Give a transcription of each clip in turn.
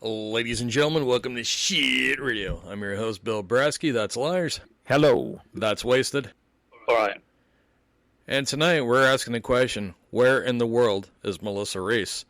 Ladies and gentlemen, welcome to Shit Radio. I'm your host, Bill Brasky. That's Liarz. Hello. That's Wasted. All right. And tonight we're asking the question, where in the world is Melissa Reese?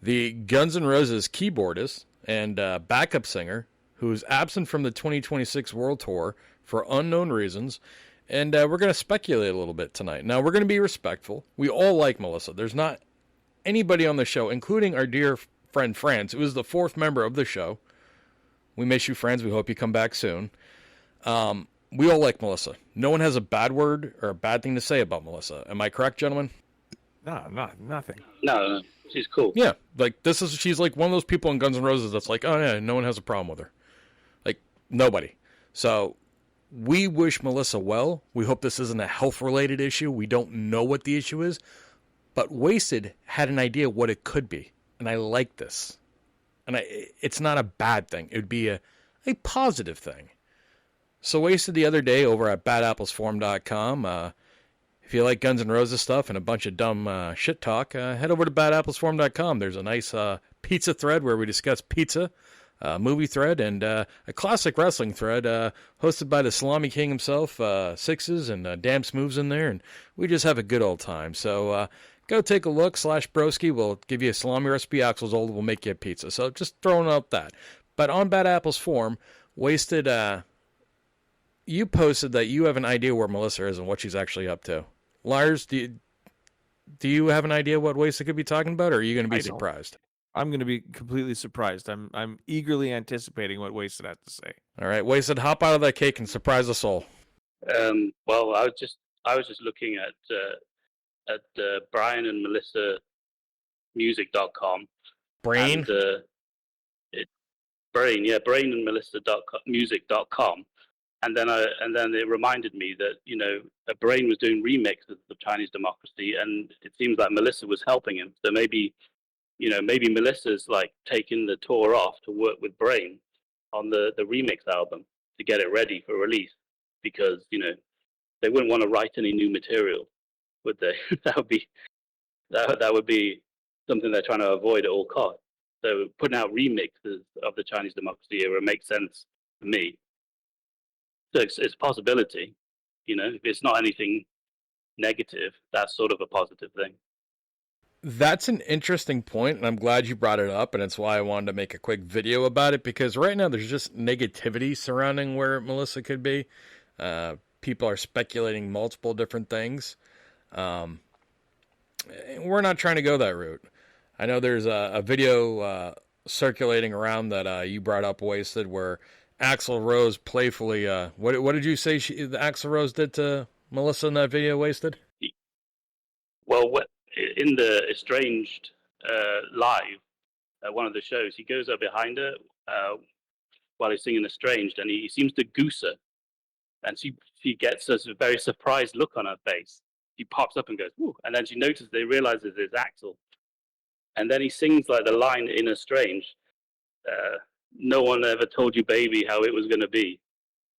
The Guns N' Roses keyboardist and backup singer who's absent from the 2026 World Tour for unknown reasons. And we're going to speculate a little bit tonight. Now, we're going to be respectful. We all like Melissa. There's not anybody on the show, including our dear friend Franz, who is the fourth member of the show. We miss you, Franz. We hope you come back soon. We all like Melissa. No one has a bad word or a bad thing to say about Melissa. Am I correct, gentlemen? No, nothing. No, she's cool. Yeah, she's like one of those people in Guns N' Roses that's like, oh yeah, no one has a problem with her. Like, nobody. So, we wish Melissa well. We hope this isn't a health-related issue. We don't know what the issue is. But Wasted had an idea what it could be. And I like this. And it's not a bad thing. It would be a positive thing. So Wasted the other day over at badapplesforum.com. If you like Guns N' Roses stuff and a bunch of dumb shit talk, head over to badapplesforum.com. There's a nice pizza thread where we discuss pizza, movie thread, and a classic wrestling thread hosted by the Salami King himself, Sixes, and Damn Smooth's in there. And we just have a good old time. So go take a look. /Brosky will give you a salami recipe. Axel's Old will make you a pizza. So just throwing out that. But on Bad Apples Forum, Wasted, you posted that you have an idea where Melissa is and what she's actually up to. Liarz, do you have an idea what Wasted could be talking about, or are you going to be surprised? I'm going to be completely surprised. I'm eagerly anticipating what Wasted has to say. All right, Wasted, hop out of that cake and surprise us all. Well, I was just looking at Brian and Melissa music.com. Brain? And, Brain and Melissa music.com. And then it reminded me that, Brain was doing remixes of Chinese Democracy, and it seems like Melissa was helping him. So maybe Melissa's like taking the tour off to work with Brain on the remix album to get it ready for release, because, they wouldn't want to write any new material, would they? that would be something they're trying to avoid at all costs. So putting out remixes of the Chinese Democracy era makes sense to me. So it's a possibility, if it's not anything negative, that's sort of a positive thing. That's an interesting point, and I'm glad you brought it up, and it's why I wanted to make a quick video about it, because right now there's just negativity surrounding where Melissa could be. People are speculating multiple different things. We're not trying to go that route. I know there's a video circulating around that you brought up, Wasted, where Axl Rose playfully, what did you say the Axl Rose did to Melissa in that video, Wasted? Well, in the Estranged live, one of the shows, he goes up behind her while he's singing Estranged, and he seems to goose her. And she gets a very surprised look on her face. She pops up and goes, "Ooh," and then she notices, realizes it's Axl. And then he sings like the line in Estranged, "No one ever told you, baby, how it was going to be."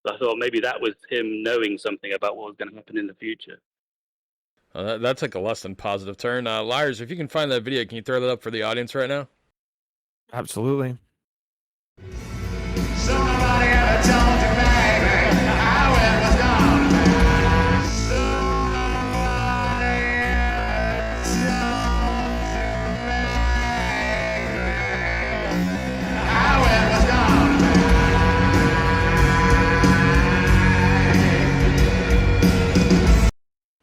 So I thought maybe that was him knowing something about what was going to happen in the future. That's like a less than positive turn. Liarz, if you can find that video, can you throw that up for the audience right now? Absolutely. Somebody ever told you, baby, how it was gonna be. Somebody ever told you, baby, how it was gonna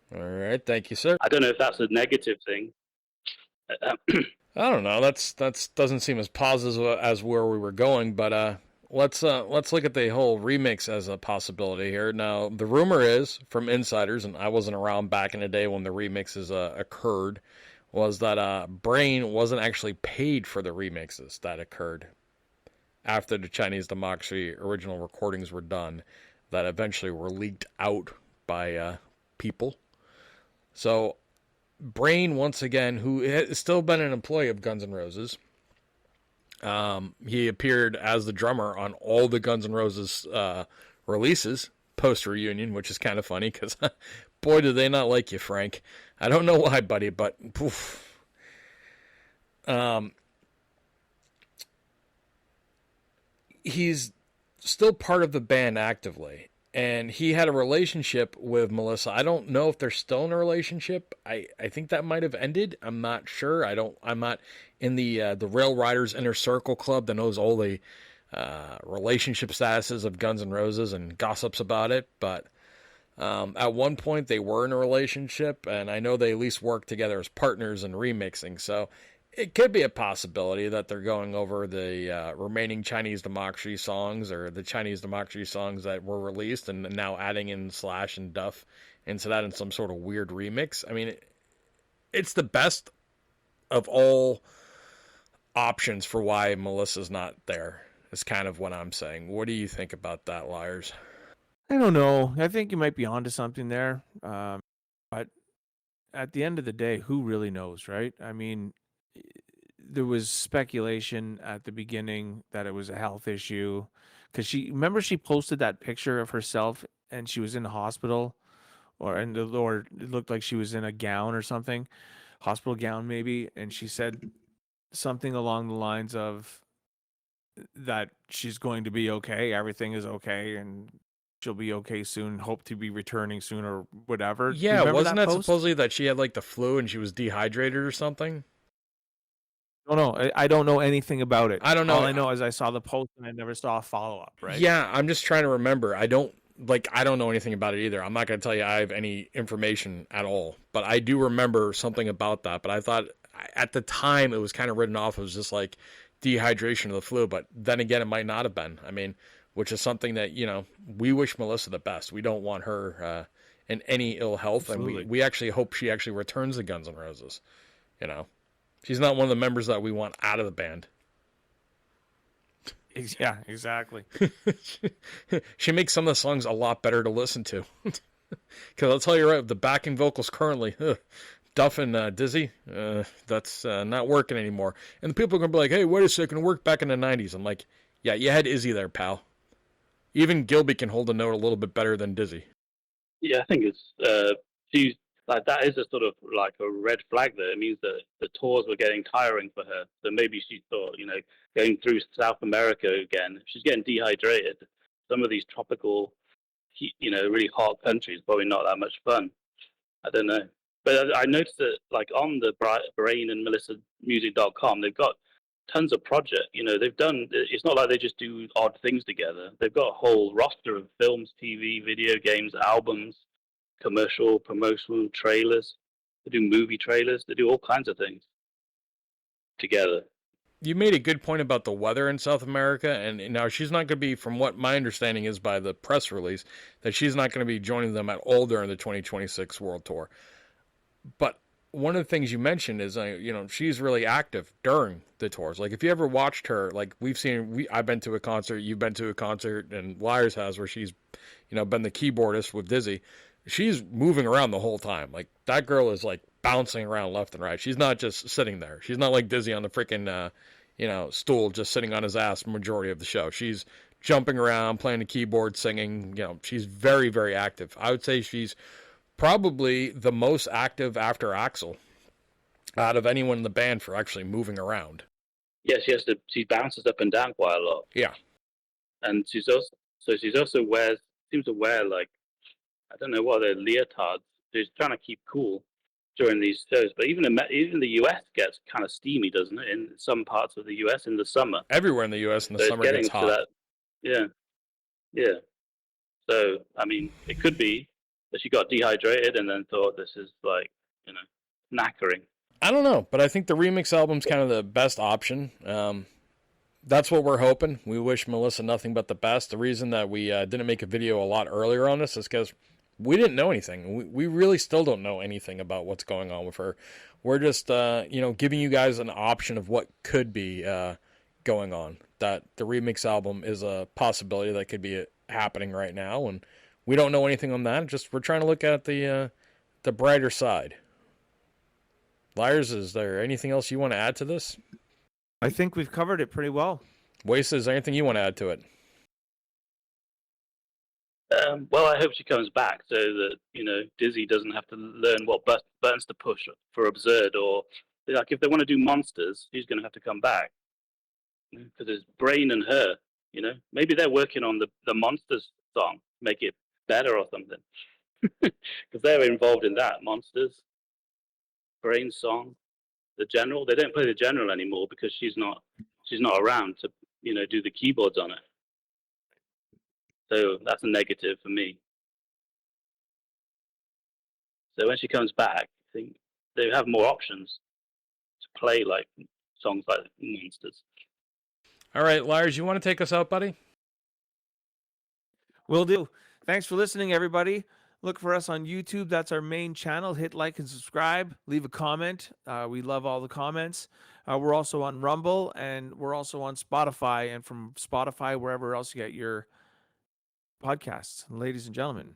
be. All right, thank you, sir. I don't know if that's a negative thing. I don't know. That's doesn't seem as positive as where we were going, but let's look at the whole remix as a possibility here. Now, the rumor is from insiders, and I wasn't around back in the day when the remixes occurred, was that Brain wasn't actually paid for the remixes that occurred after the Chinese Democracy original recordings were done, that eventually were leaked out by people. So Brain, once again, who has still been an employee of Guns N' Roses, he appeared as the drummer on all the Guns N' Roses releases post-reunion, which is kind of funny because, boy, do they not like you, Frank. I don't know why, buddy, but poof. He's still part of the band actively, and he had a relationship with Melissa. I don't know if they're still in a relationship. I think that might have ended. I'm not sure. I'm not in the Rail Riders Inner Circle Club that knows all the relationship statuses of Guns N' Roses and gossips about it. But at one point they were in a relationship, and I know they at least worked together as partners in remixing. So it could be a possibility that they're going over the remaining Chinese Democracy songs, or the Chinese Democracy songs that were released, and now adding in Slash and Duff into that in some sort of weird remix. I mean, it's the best of all options for why Melissa's not there, is kind of what I'm saying. What do you think about that, Liarz? I don't know. I think you might be onto something there. But at the end of the day, who really knows, right? I mean, there was speculation at the beginning that it was a health issue, because she posted that picture of herself and she was in the hospital, or it looked like she was in a gown or something, hospital gown maybe, and she said something along the lines of that she's going to be okay, everything is okay, and she'll be okay soon, hope to be returning soon, or whatever. Do you Yeah, remember wasn't that post? supposedly that she had like the flu and she was dehydrated or something? No, I don't know anything about it. I don't know. All I know is I saw the post and I never saw a follow up. Right? Yeah, I'm just trying to remember. I don't know anything about it either. I'm not going to tell you I have any information at all, but I do remember something about that. But I thought at the time it was kind of written off as just like dehydration of the flu. But then again, it might not have been. I mean, which is something that, we wish Melissa the best. We don't want her in any ill health. Absolutely. And we actually hope she actually returns to Guns N' Roses. She's not one of the members that we want out of the band. Yeah, exactly. She makes some of the songs a lot better to listen to. Because I'll tell you right, the backing vocals currently, Duff and Dizzy, that's not working anymore. And the people are going to be like, hey, wait a second, it worked back in the 90s. I'm like, yeah, you had Izzy there, pal. Even Gilby can hold a note a little bit better than Dizzy. Yeah, I think she's like, that is a sort of like a red flag there. It means that the tours were getting tiring for her. So maybe she thought, going through South America again, if she's getting dehydrated, some of these tropical, really hot countries, probably not that much fun. I don't know. But I noticed that, like, on the Brain and Melissa Music.com, they've got tons of projects. They've done, it's not like they just do odd things together. They've got a whole roster of films, TV, video games, albums, promotional trailers. They do movie trailers. They do all kinds of things together. You made a good point about the weather in South America, and now she's not going to be, from what my understanding is by the press release, that she's not going to be joining them at all during the 2026 World Tour. But one of the things you mentioned is, she's really active during the tours. Like, if you ever watched her, like, I've been to a concert, you've been to a concert, and Liarz has, where she's, been the keyboardist with Dizzy. She's moving around the whole time. Like, that girl is, like, bouncing around left and right. She's not just sitting there. She's not like Dizzy on the freaking, stool just sitting on his ass majority of the show. She's jumping around, playing the keyboard, singing. She's very, very active. I would say she's probably the most active after Axl out of anyone in the band for actually moving around. Yeah, she bounces up and down quite a lot. Yeah. And she's also seems to wear, like, I don't know what they're, leotards. She's trying to keep cool during these shows. But even the US gets kind of steamy, doesn't it? In some parts of the US in the summer. Everywhere in the US in the summer gets hot. That. Yeah. So, I mean, it could be that she got dehydrated and then thought this is, like, knackering. I don't know, but I think the remix album's kind of the best option. That's what we're hoping. We wish Melissa nothing but the best. The reason that we didn't make a video a lot earlier on this is because we didn't know anything. We really still don't know anything about what's going on with her. We're just, giving you guys an option of what could be going on. That the remix album is a possibility that could be happening right now, and we don't know anything on that. Just we're trying to look at the brighter side. Liarz, is there anything else you want to add to this? I think we've covered it pretty well. Wasted, is there anything you want to add to it? Well, I hope she comes back so that, Dizzy doesn't have to learn what buttons to push for Absurd, or Like if they want to do monsters, she's going to have to come back because there's Brain and her. You know, maybe they're working on the monsters song, make it better or something, because they're involved in that monsters. Brain song, the general. They don't play the general anymore because she's not around to do the keyboards on it. So that's a negative for me. So when she comes back, I think they have more options to play like songs like Monsters. All right, Liarz, you want to take us out, buddy? Will do. Thanks for listening, everybody. Look for us on YouTube. That's our main channel. Hit like and subscribe. Leave a comment. We love all the comments. We're also on Rumble, and we're also on Spotify, and from Spotify, wherever else you get your podcasts. Ladies and gentlemen,